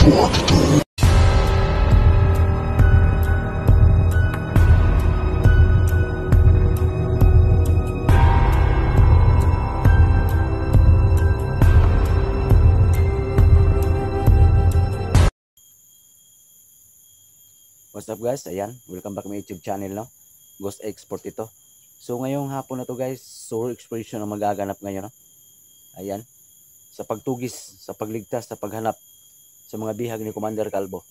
What's up guys, ayan, welcome back to my YouTube channel, no? Ghost Export ito. So ngayong hapon na to guys, solo exploration ang magaganap ngayon, no? Ayan, sa pagtugis, sa pagligtas, sa paghanap sa mga bihag ni Commander Calvo.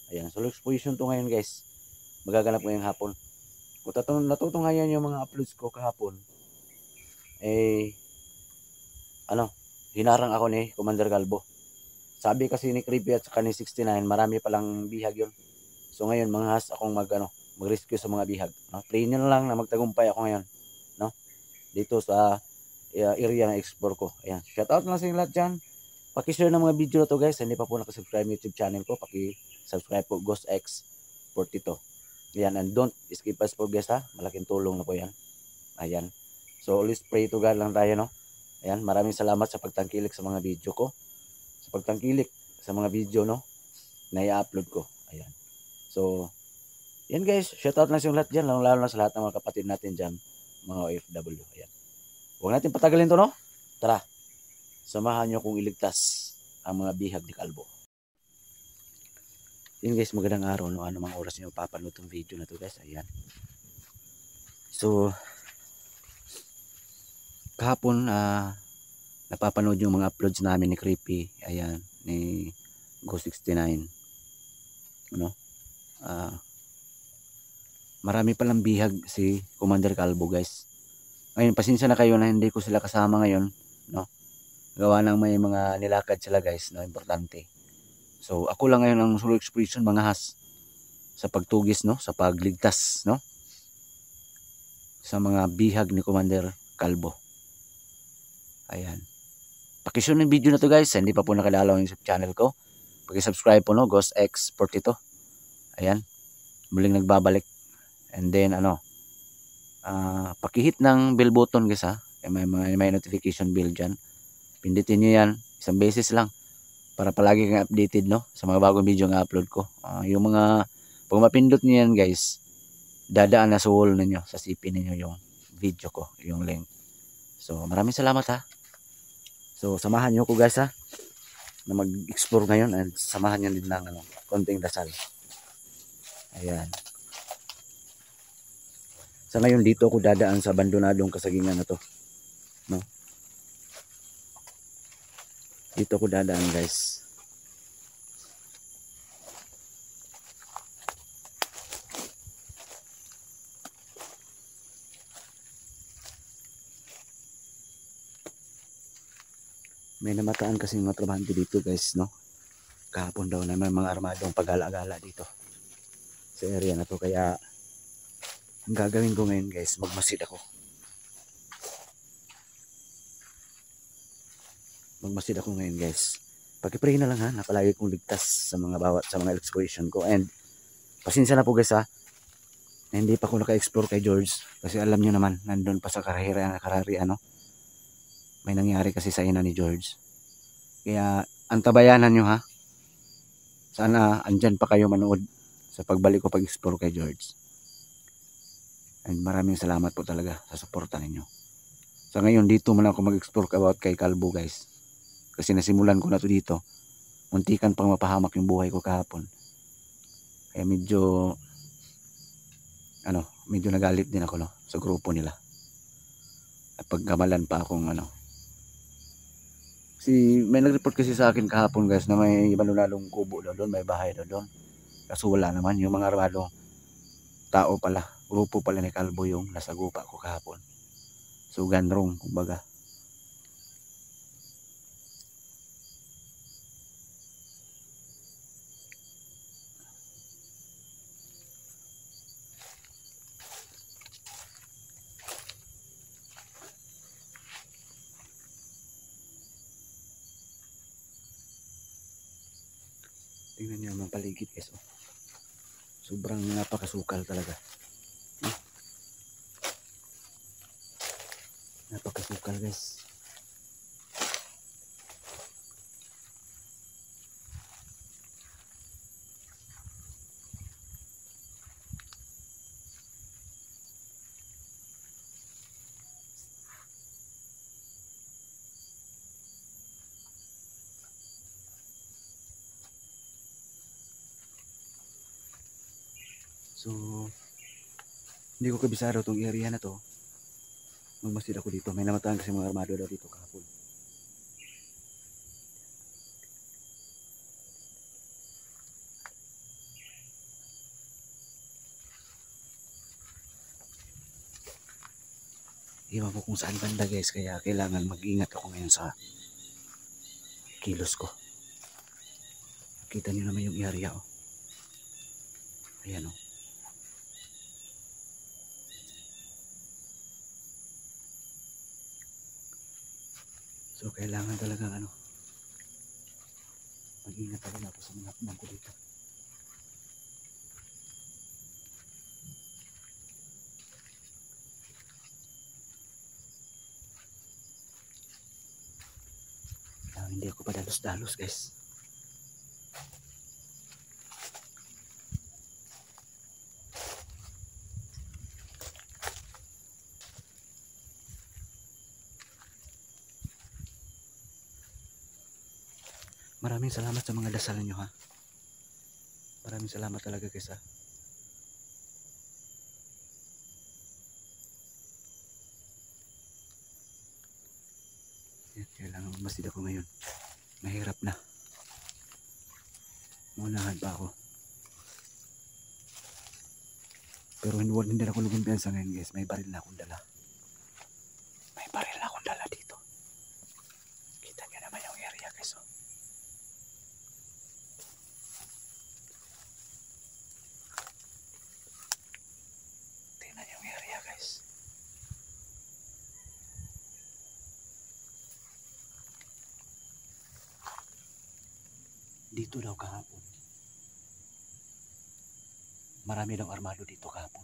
Ayan, solo exploration to ngayon guys, magaganap ngayong hapon. Kung natutunghayan yung mga uploads ko kahapon, hinarang ako ni Commander Calvo. Sabi kasi ni Creepy at saka ni 69, marami palang bihag yun. So ngayon manghas akong mag-rescue sa mga bihag, no? Pray nyo na lang na magtagumpay ako ngayon, no? Dito sa area na explore ko. Ayan. Shout out na sa inyo lahat dyan. Paki-share ng mga video na to guys. Hindi pa po nakasubscribe YouTube channel ko, paki-subscribe po Ghost X42. Ayan, and don't skip us po guys ha. Malaking tulong na po yan. Ayan. So always pray to God lang tayo, no? Ayan, maraming salamat sa pagtangkilik sa mga video ko. Sa pagtangkilik sa mga video, no, na i-upload ko. Ayan. So, yan guys, shoutout lang sa lahat dyan, lalo na sa lahat ng mga kapatid natin dyan, mga OFW. Ayan. Huwag natin patagalin to, no? Tara, samahan nyo kung iligtas ang mga bihag ni Calvo. Yan guys, magandang araw, no? Ano mga oras nyo papanood itong video na to guys, ayan. So, kahapon, napapanood yung mga uploads namin ni Creepy, ayan, ni Go69, ano? Marami palang bihag si Commander Calvo guys. Ngayon pasensya na kayo na hindi ko sila kasama ngayon, no? Gawa ng may mga nilakad sila guys, no, importante. So ako lang ngayon ang solo exploration mga has sa pagtugis, no, sa pagligtas, no, sa mga bihag ni Commander Calvo. Ayan. Paki-share ng video na to guys, hindi pa po nakilala ang YouTube channel ko. Paki-subscribe po, no, Ghost X42. Ayan, muling nagbabalik. And then pakihit ng bell button guys ha. May notification bell dyan. Pindutin nyo yan, isang beses lang para palagi kang updated, no, sa mga bagong video nga upload ko. Yung mga, pag mapindot nyo yan guys, dadaan na sa wall ninyo, sa CP ninyo yung video ko, yung link. So maraming salamat ha. So samahan nyo ko guys ha, na mag-explore ngayon, and samahan nyo din ng konting dasal. Ayan. Sa ngayon dito ako dadaan sa abandonadong kasagingan na to, no? Dito ako dadaan guys. May namataan kasi mga trabahante dito guys, no? Kahapon daw na may mga armadong pagala-gala dito sa area na to, kaya ang gagawin ko ngayon guys, magmasid ako. Magmasid ako ngayon guys. Paki-pray na lang ha, na palagi kong ligtas sa mga exploration ko. And pasensya na po guys ha, na hindi pa ako naka-explore kay George, kasi alam nyo naman, nandun pa sa karari ano. May nangyari kasi sa ina ni George. Kaya antabayanan nyo ha. Sana andyan pa kayo manood sa pagbalik ko pag-explore kay George. And maraming salamat po talaga sa suporta ninyo. So ngayon dito muna ako mag-explore about kay Calvo guys. Kasi nasimulan ko na to dito. Muntikan pang mapahamak yung buhay ko kahapon. Kaya medyo nagalit din ako, no, sa grupo nila. At pagkamalan pa akong may nag-report kasi sa akin kahapon guys na may balonalong kubo daw doon, may bahay daw doon. Kaso wala naman, yung mga armadong tao pala, grupo pala ni Calvo yung nasagupa ko kahapon. So ganrong kumbaga. Tingnan niyo ang paligid guys, oh. Sobrang napakasukal talaga. Napakasukal guys. So, hindi ko kabisado itong area na to. Magmasid ako dito. May namatahan kasi mga armado daw dito kahapon. Iwan ko kung saan banda guys. Kaya kailangan mag-ingat ako ngayon sa kilos ko. Kita nyo naman yung area oh. Ayan oh. So kailangan talagang ano, mag-ingat talaga ako sa mga hakbang ko dito. Hindi ako padalos-dalos guys. Maraming salamat sa mga dasal nyo ha. Maraming salamat talaga guys ha. Kailangan magmasid ako ngayon. Mahirap na. Munahan pa ako. Pero hindi na ako lumimpiyansa ngayon guys. May baril na akong dala. May baril na akong dala dito. Kita nyo naman yung area guys oh. Tingnan yung area guys. Dito daw kahapon. Marami daw armado dito kahapon.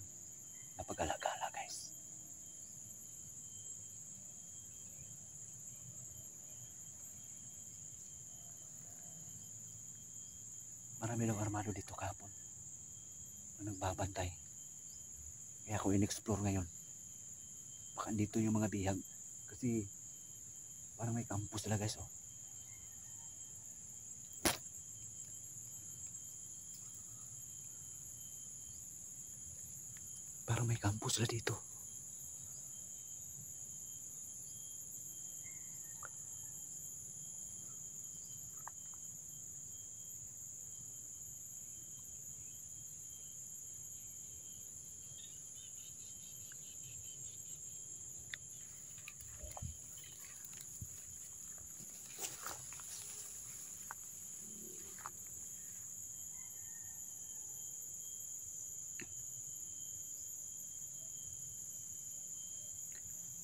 Napagala-gala guys. Marami daw armado dito kahapon. Nagbabantay. Kaya ako in-explore ngayon. Baka dito yung mga bihag. Kasi parang may campus sila guys oh. Parang may campus sila dito.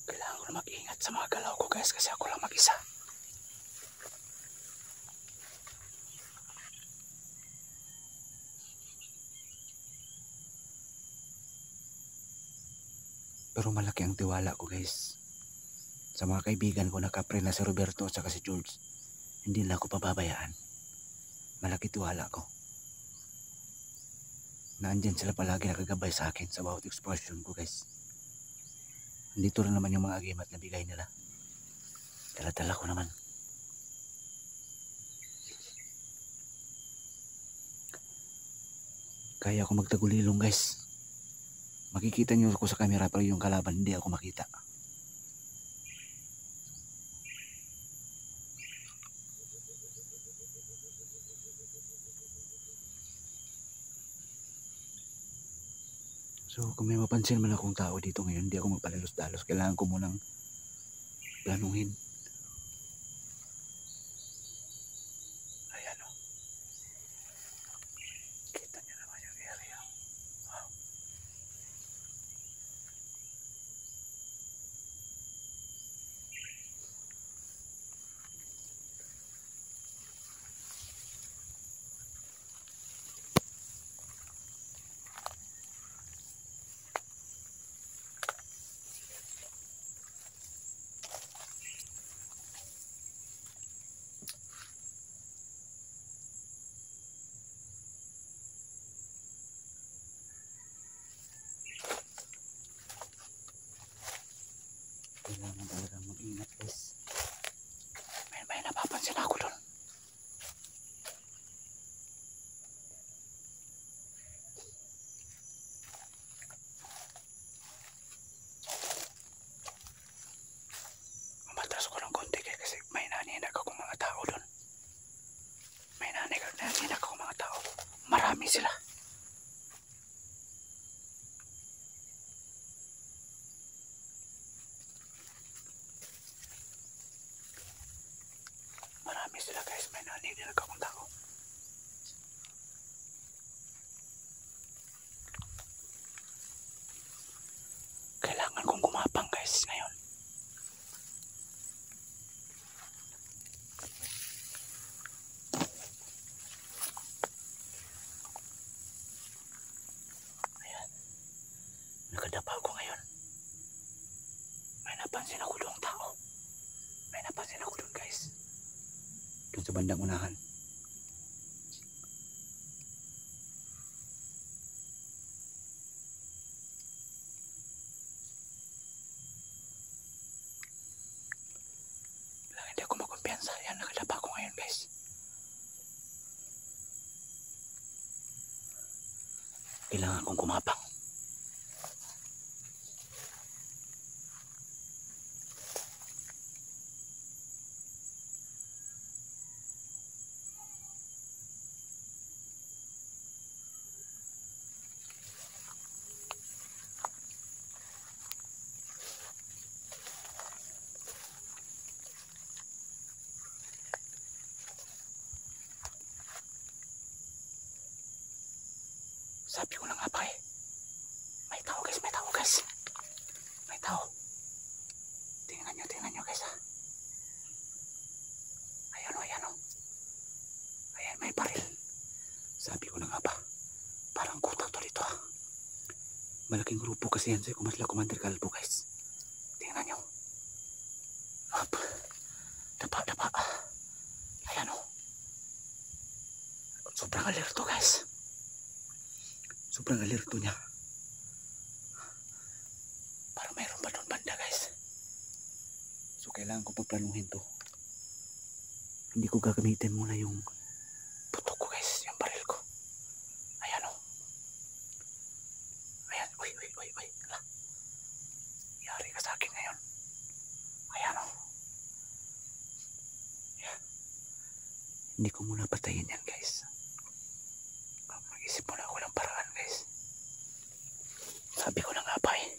Kailangan ko mag-ingat sa mga galaw ko guys kasi ako lang mag-isa. Pero malaki ang tiwala ko guys. Sa mga kaibigan ko na kapre na si Roberto at saka si George. Hindi nila ako pababayaan. Malaki tiwala ko. Naandyan sila palagi nakagabay sa akin sa bawat expression ko guys. Nandito rin naman yung mga agimat na bigay nila. Dala-dala ko naman. Kaya ako magtagulilong guys. Makikita nyo ako sa camera pero yung kalaban hindi ako makita. So kung may mapansin man akong tao dito ngayon, hindi ako magpalalos-dalos. Kailangan ko munang planuhin. Ayan o. Kita nyo naman yung area. Wow. Nakadapa ako ngayon. May napansin ako doong tao. May napansin ako doon guys. Doon sa bandang unahan. Hindi ako makumpiyansa. Yan, nakadapa ako ngayon guys. Kailangan kong kumapang. Sabi ko na nga pa eh. May tao guys, may tao guys. May tao. Tingnan nyo guys ha. Ayan o, ayan o. Ayan, may baril. Sabi ko na nga pa. Parang kuta to dito ha. Malaking grupo kasi yan sa Kumasla Commander Calvo guys. Tingnan nyo. Up. Dapa. Ayan o. Sobrang alerto guys. Sobrang alerto niya. Parang mayroon pa doon banda guys. So kailangan ko pagplanuhin to. Hindi ko gagamitin muna yung putok ko guys. Yung baril ko. Ayan o. Ayan. Uy. Ala. Yari ka sa akin ngayon. Ayan o. Ayan. Hindi ko muna patayin yan guys. Mag-isip muna ako ng paraan guys. Sabi ko na nga pa eh.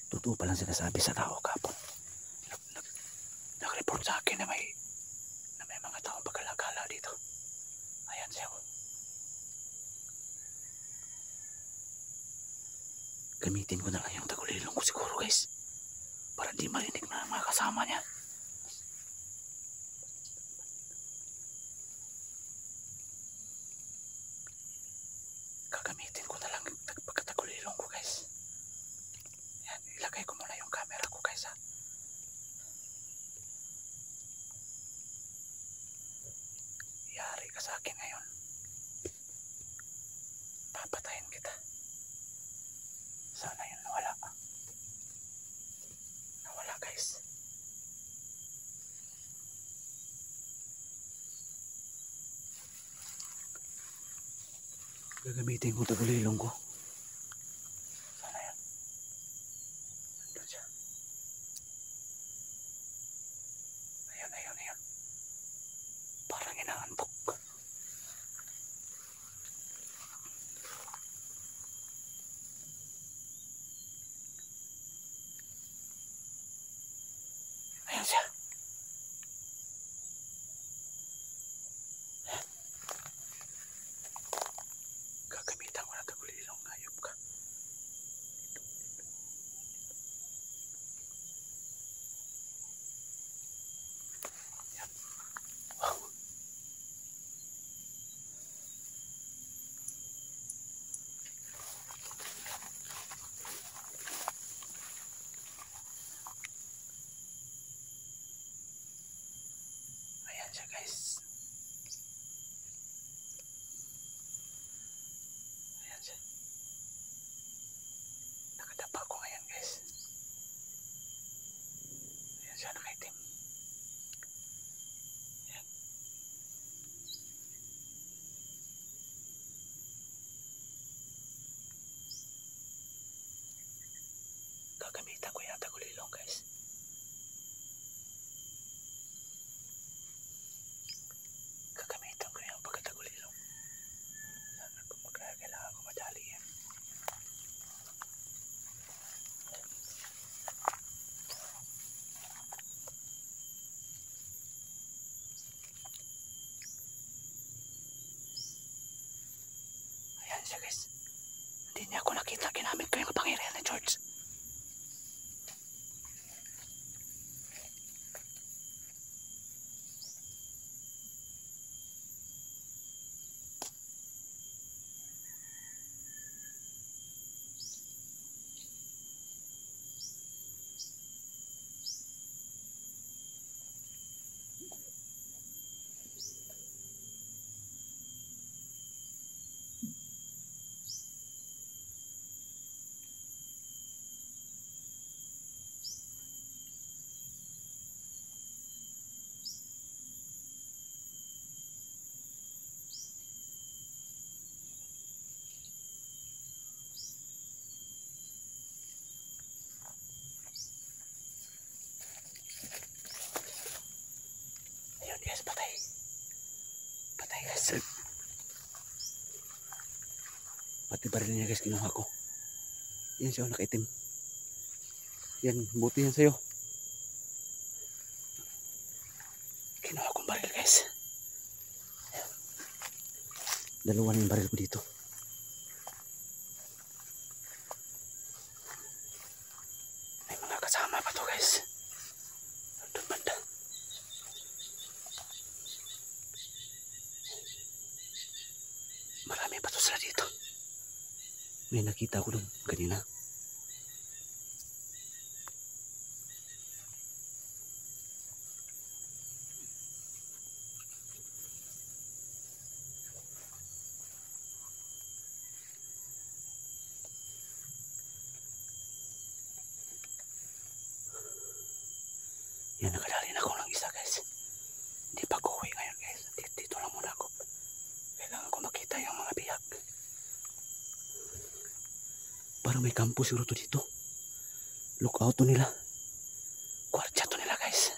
Totoo palang sinasabi sa tao kapon. Nag-report sa akin na may mga taong pagkalagala dito. Ayan siya. Gamitin ko na lang yung tagulilong ko siguro guys. Para di marinig na mga kasama niya. Gagamitin ko na lang pagkatagulilong ko guys. Yan, ilagay ko muna yung camera ko guys ha. Yari ka sa akin ngayon. Papatayin kita. Sana yun nawala. Nawala guys. Gagamitin ko tagulilong ko. Sana yan. Nandun siya. Ayun. Parang inaantok. Ayun siya. Gagamitan ko na tagulilong. Hayop ka. Yan. Wow. Ayan siya guys. Ayan siya. Nakadapa ko ngayon guys. Ayan siya, nakaitim. Ayan. Gagamitan ko yung tagulilong guys. Gagamitan ko yung pagkatagulilong. Sana kung kailangan ko madali yan. Ayan siya guys. Hindi niya ako nakita. Ginamit ko yung kapangyarihan ni George. Pati baril niya guys, kinuha ko. Yan siya, nakaitim. Yan, buti yan sa'yo. Kinuha kong baril guys. Dalawa na yung baril ko dito. May mga kasama pa to guys. Doon banda. Marami pa to sila dito. May nakita ko doon kanina. Yan, nakadali na ako ng isa guys. Hindi pa ko uwi ngayon guys. Dito lang muna ako. Kailangan ko makita yung mga bihag. Parang may kampo siguro to dito. Lookout to nila. Kwartya to nila guys.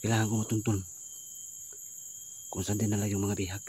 Kailangan ko matuntun kung saan din nila yung mga bihag.